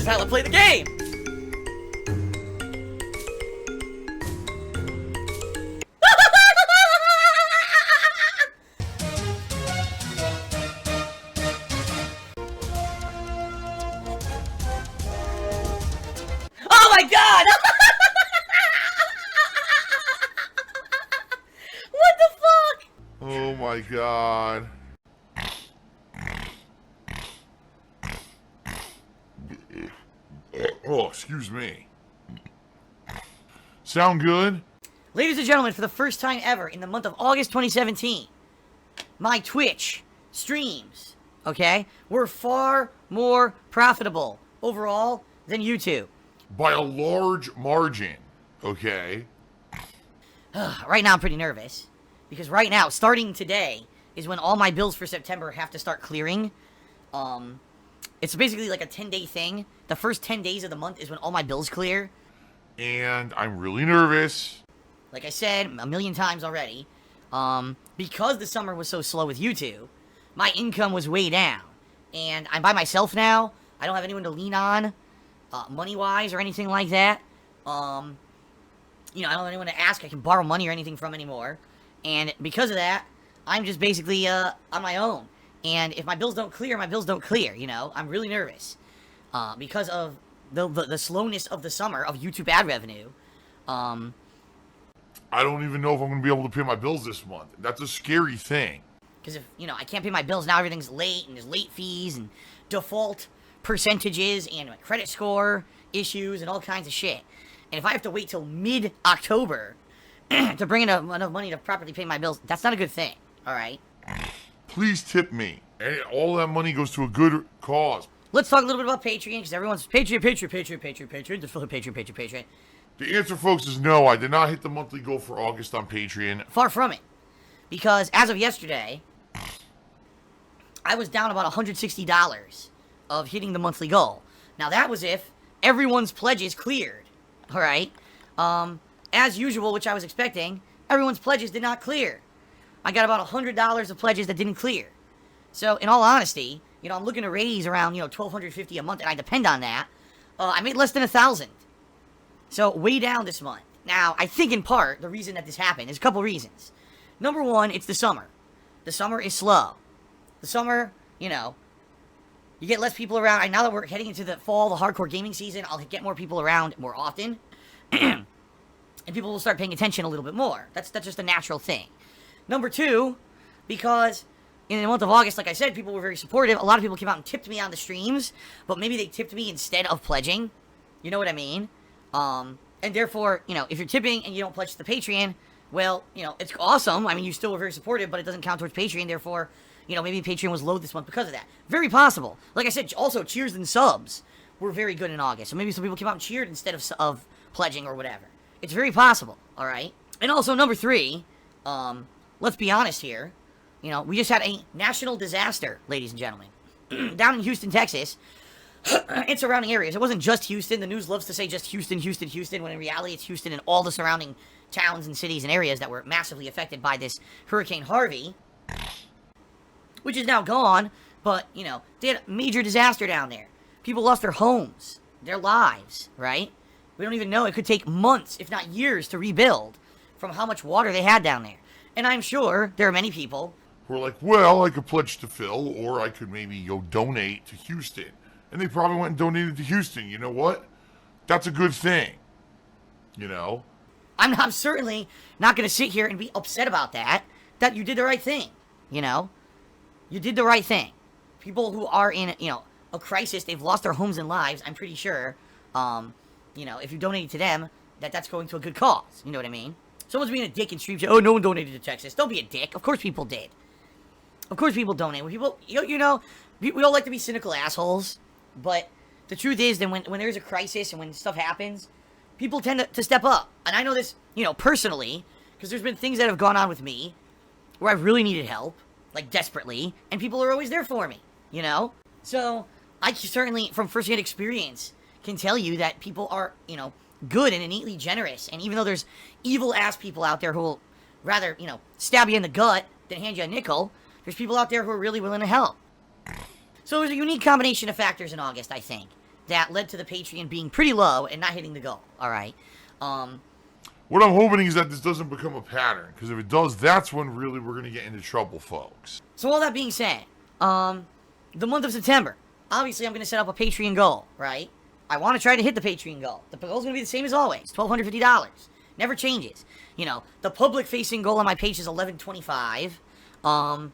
is how I play the game! Oh my god! What the fuck? Oh my god. Oh, excuse me. Sound good? Ladies and gentlemen, for the first time ever in the month of August 2017, my Twitch streams, okay, were far more profitable overall than YouTube. By a large margin, okay? Right now I'm pretty nervous, because right now, starting today, is when all my bills for September have to start clearing. It's basically like a 10-day thing. The first 10 days of the month is when all my bills clear. And I'm really nervous. Like I said a million times already, because the summer was so slow with YouTube, my income was way down. And I'm by myself now. I don't have anyone to lean on, money-wise or anything like that. I don't have anyone to ask I can borrow money or anything from anymore. And because of that, I'm just basically on my own. And if my bills don't clear, my bills don't clear, you know? I'm really nervous. Because of the slowness of the summer of YouTube ad revenue. I don't even know if I'm going to be able to pay my bills this month. That's a scary thing. Because if, I can't pay my bills, now everything's late, and there's late fees, and default percentages, and credit score issues, and all kinds of shit. And if I have to wait till mid-October to bring in enough money to properly pay my bills, that's not a good thing, alright? Please tip me. And all that money goes to a good cause. Let's talk a little bit about Patreon, because everyone's Patreon, just fill Patreon. The answer, folks, is no. I did not hit the monthly goal for August on Patreon. Far from it. Because as of yesterday, I was down about $160 of hitting the monthly goal. Now, that was if everyone's pledges cleared. Alright? As usual, which I was expecting, everyone's pledges did not clear. I got about $100 of pledges that didn't clear. So, in all honesty, I'm looking to raise around, $1,250 a month, and I depend on that. I made less than $1,000. So, way down this month. Now, I think in part, the reason that this happened is a couple reasons. Number one, it's the summer. The summer is slow. The summer, you get less people around. Now that we're heading into the fall, the hardcore gaming season, I'll get more people around more often. And people will start paying attention a little bit more. That's just a natural thing. Number two, because in the month of August, like I said, people were very supportive. A lot of people came out and tipped me on the streams, but maybe they tipped me instead of pledging. You know what I mean? And therefore, if you're tipping and you don't pledge to the Patreon, well, it's awesome. I mean, you still were very supportive, but it doesn't count towards Patreon. Therefore, maybe Patreon was low this month because of that. Very possible. Like I said, also, cheers and subs were very good in August. So maybe some people came out and cheered instead of pledging or whatever. It's very possible, all right? And also, number three, let's be honest here. We just had a national disaster, ladies and gentlemen. Down in Houston, Texas, and surrounding areas. It wasn't just Houston. The news loves to say just Houston, when in reality it's Houston and all the surrounding towns and cities and areas that were massively affected by this Hurricane Harvey, which is now gone, but, they had a major disaster down there. People lost their homes, their lives, right? We don't even know. It could take months, if not years, to rebuild from how much water they had down there. And I'm sure there are many people who are like, well, I could pledge to Phil, or I could maybe donate to Houston. And they probably went and donated to Houston. You know what? That's a good thing. I'm certainly not going to sit here and be upset about that. That you did the right thing. You did the right thing. People who are in, a crisis, they've lost their homes and lives, I'm pretty sure, if you donate to them, that's going to a good cause. You know what I mean? Someone's being a dick in stream. Oh, no one donated to Texas. Don't be a dick. Of course people did. Of course people donate. When people, we don't like to be cynical assholes. But the truth is that when there's a crisis and when stuff happens, people tend to step up. And I know this, personally, because there's been things that have gone on with me where I've really needed help, like desperately, and people are always there for me, So I certainly, from first-hand experience, can tell you that people are, good and innately generous. And even though there's evil-ass people out there who will rather, stab you in the gut than hand you a nickel, there's people out there who are really willing to help. So there's a unique combination of factors in August, I think. that led to the Patreon being pretty low and not hitting the goal. All right. What I'm hoping is that this doesn't become a pattern, because if it does, that's when really we're going to get into trouble, folks. So all that being said, the month of September, obviously I'm going to set up a Patreon goal, right? I want to try to hit the Patreon goal. The goal's going to be the same as always, $1,250. Never changes. You know, the public-facing goal on my page is $1,125.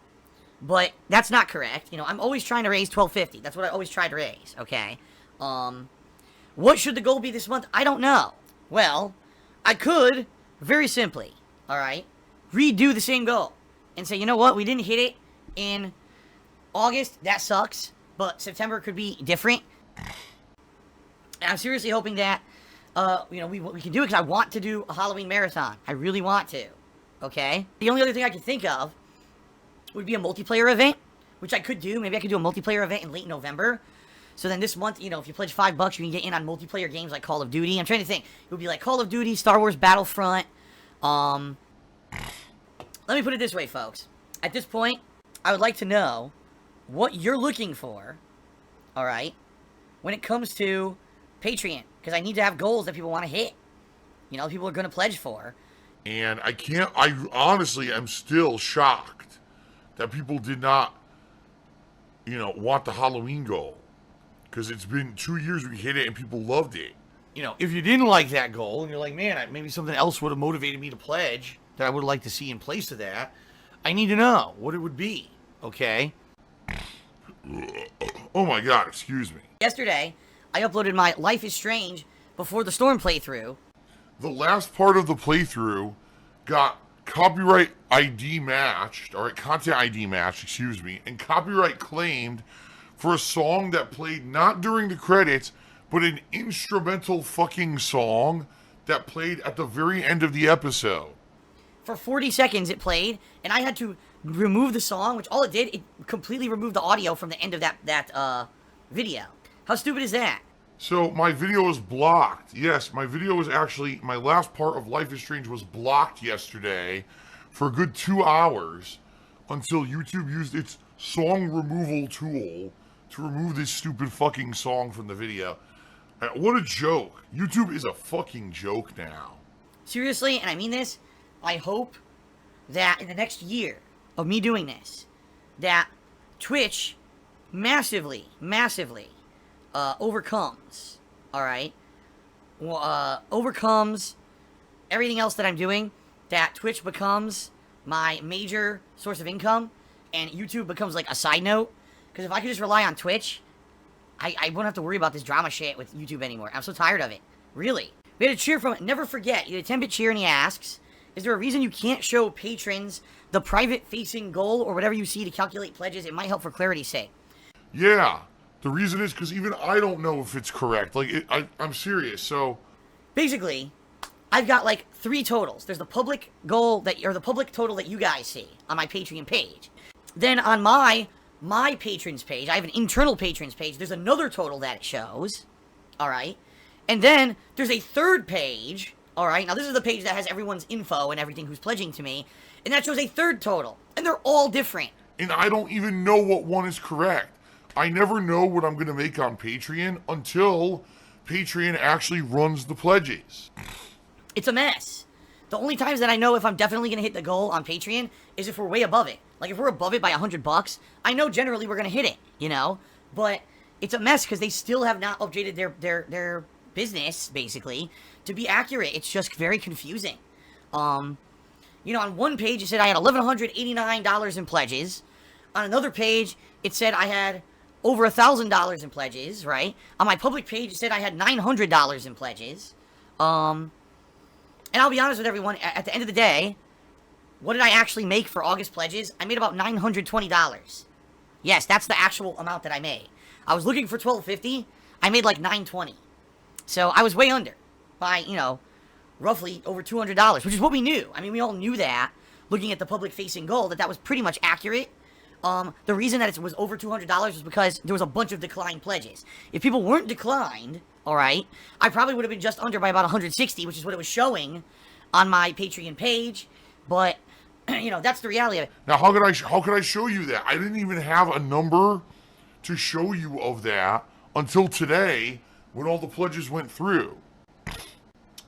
But that's not correct. You know, I'm always trying to raise $1,250. That's what I always try to raise, okay? What should the goal be this month? I don't know. Well, I could, very simply, all right, redo the same goal and say, you know what, we didn't hit it in August. That sucks. But September could be different. And I'm seriously hoping that, you know, we can do it because I want to do a Halloween marathon. I really want to, okay? The only other thing I can think of would be a multiplayer event, which I could do. Maybe I could do a multiplayer event in late November. So then this month, you know, if you pledge $5, you can get in on multiplayer games like Call of Duty. I'm trying to think. It would be like Call of Duty, Star Wars Battlefront. Let me put it this way, folks. At this point, I would like to know what you're looking for, all right, when it comes to Patreon. Because I need to have goals that people want to hit. You know, people are going to pledge for. And I honestly am still shocked that people did not, you know, want the Halloween goal. Because it's been 2 years we hit it and people loved it. You know, if you didn't like that goal and you're like, man, maybe something else would have motivated me to pledge that I would like to see in place of that, I need to know what it would be, okay? Oh my god, excuse me. Yesterday, I uploaded my Life is Strange Before the Storm playthrough. The last part of the playthrough got copyright ID matched, or content ID matched, excuse me, and copyright claimed for a song that played not during the credits, but an instrumental fucking song that played at the very end of the episode. For 40 seconds it played, and I had to remove the song, which all it did, it completely removed the audio from the end of that video. How stupid is that? So my video was blocked. Yes, my video was actually, my last part of Life is Strange was blocked yesterday for a good 2 hours until YouTube used its song removal tool to remove this stupid fucking song from the video. What a joke. YouTube is a fucking joke now. Seriously, and I mean this, I hope that in the next year of me doing this, that Twitch massively overcomes, alright, overcomes everything else that I'm doing, that Twitch becomes my major source of income, and YouTube becomes like a side note. Because if I could just rely on Twitch, I wouldn't have to worry about this drama shit with YouTube anymore. I'm so tired of it. Really. We had a cheer from, never forget, you had a 10-bit cheer, and he asks, is there a reason you can't show patrons the private-facing goal or whatever you see to calculate pledges? It might help for clarity's sake. Yeah. The reason is because even I don't know if it's correct. Like, I'm serious, so... Basically, I've got, like, 3 totals. There's the public goal that, or the public total that you guys see on my Patreon page. Then on my patrons page, I have an internal patrons page, there's another total that it shows, alright? And then, there's a third page, alright? Now, this is the page that has everyone's info and everything who's pledging to me, and that shows a third total. And they're all different. And I don't even know what one is correct. I never know what I'm going to make on Patreon until Patreon actually runs the pledges. It's a mess. The only times that I know if I'm definitely going to hit the goal on Patreon is if we're way above it. Like, if we're above it by $100, I know generally we're going to hit it, you know? But it's a mess because they still have not updated their business, basically, to be accurate. It's just very confusing. You know, on one page it said I had $1,189 in pledges. On another page, it said I had over $1,000 in pledges, right? On my public page, it said I had $900 in pledges. And I'll be honest with everyone, at the end of the day, what did I actually make for August pledges? I made about $920. Yes, that's the actual amount that I made. I was looking for $1,250. I made like $920. So I was way under by, you know, roughly over $200, which is what we knew. I mean, we all knew that, looking at the public-facing goal, that was pretty much accurate. The reason that it was over $200 was because there was a bunch of declined pledges. If people weren't declined, alright, I probably would have been just under by about 160, which is what it was showing on my Patreon page. But, you know, that's the reality of it. Now, how could I show you that? I didn't even have a number to show you of that until today when all the pledges went through.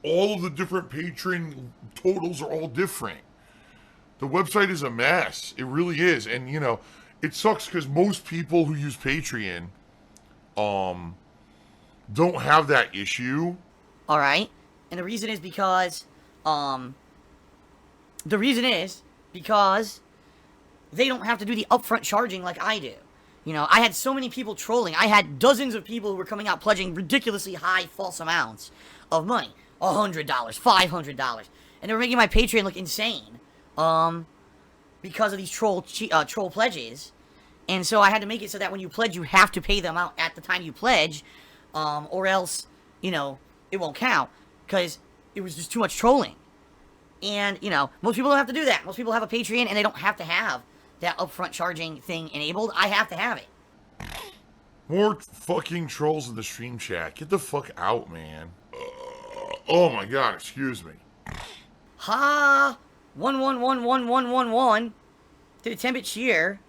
All of the different patron totals are all different. The website is a mess. It really is. And, you know, it sucks because most people who use Patreon don't have that issue. All right. And the reason is because they don't have to do the upfront charging like I do. You know, I had so many people trolling. I had dozens of people who were coming out pledging ridiculously high false amounts of money. $100, $500. And they were making my Patreon look insane. Because of these troll pledges. And so I had to make it so that when you pledge, you have to pay them out at the time you pledge. Or else, you know, it won't count. Because it was just too much trolling. And, you know, most people don't have to do that. Most people have a Patreon and they don't have to have that upfront charging thing enabled. I have to have it. More fucking trolls in the stream chat. Get the fuck out, man. Oh my god, excuse me. Ha! 11111111 did a 10-bit cheer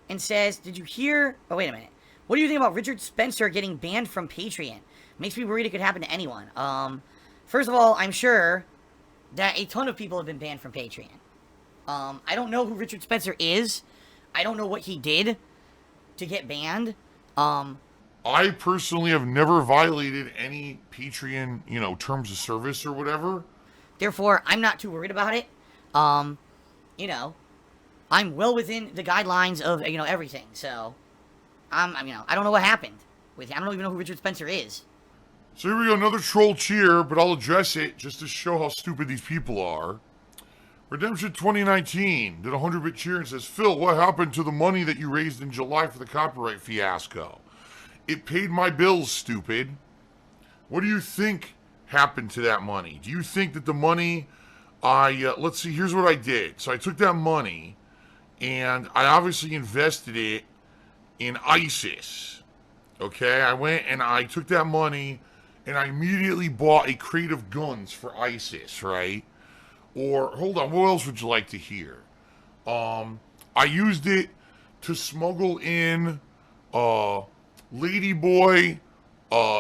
and says, did you hear... Oh, wait a minute. What do you think about Richard Spencer getting banned from Patreon? Makes me worried it could happen to anyone. First of all, I'm sure that a ton of people have been banned from Patreon. I don't know who Richard Spencer is. I don't know what he did to get banned. I personally have never violated any Patreon, you know, terms of service or whatever. Therefore, I'm not too worried about it. You know, I'm well within the guidelines of, you know, everything. So, you know, I don't know what happened with him. I don't even know who Richard Spencer is. So here we go, another troll cheer, but I'll address it just to show how stupid these people are. Redemption 2019 did a 100-bit cheer and says, Phil, what happened to the money that you raised in July for the copyright fiasco? It paid my bills, stupid. What do you think happened to that money? Do you think that the money let's see, here's what I did. So I took that money and I obviously invested it in ISIS. Okay, I went and I took that money and I immediately bought a crate of guns for ISIS, right? Or, hold on, what else would you like to hear? I used it to smuggle in, ladyboy,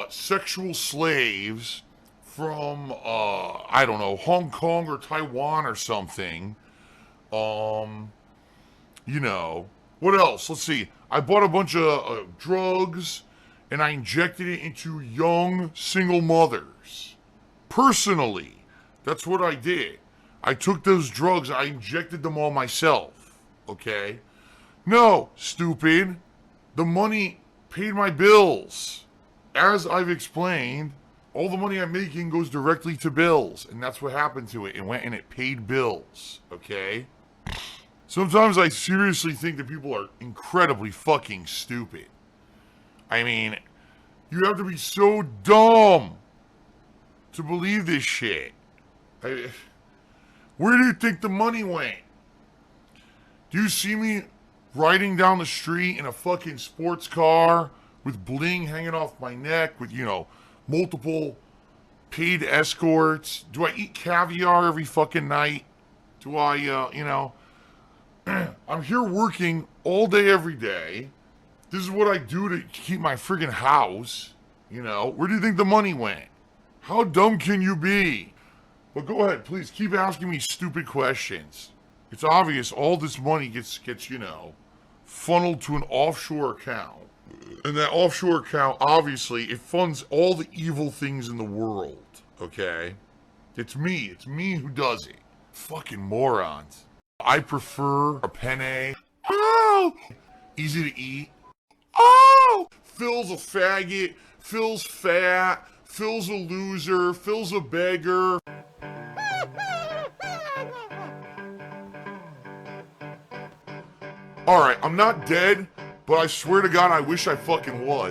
sexual slaves from, I don't know, Hong Kong or Taiwan or something. You know, what else? Let's see. I bought a bunch of drugs and I injected it into young single mothers. Personally, that's what I did. I took those drugs, I injected them all myself, okay? No, stupid. The money paid my bills. As I've explained, all the money I'm making goes directly to bills, and that's what happened to it. It went and it paid bills, okay? Sometimes I seriously think that people are incredibly fucking stupid. I mean, you have to be so dumb to believe this shit. Where do you think the money went? Do you see me riding down the street in a fucking sports car with bling hanging off my neck with, you know, multiple paid escorts? Do I eat caviar every fucking night? Do I, you know, I'm here working all day, every day. This is what I do to keep my friggin' house. You know, where do you think the money went? How dumb can you be? But go ahead, please keep asking me stupid questions. It's obvious all this money gets, you know, funneled to an offshore account. And that offshore account, obviously, it funds all the evil things in the world, okay? It's me who does it. Fucking morons. I prefer a penne. Oh! Easy to eat. Oh! Phil's a faggot. Phil's fat. Phil's a loser. Phil's a beggar. Alright, I'm not dead, but I swear to God I wish I fucking was.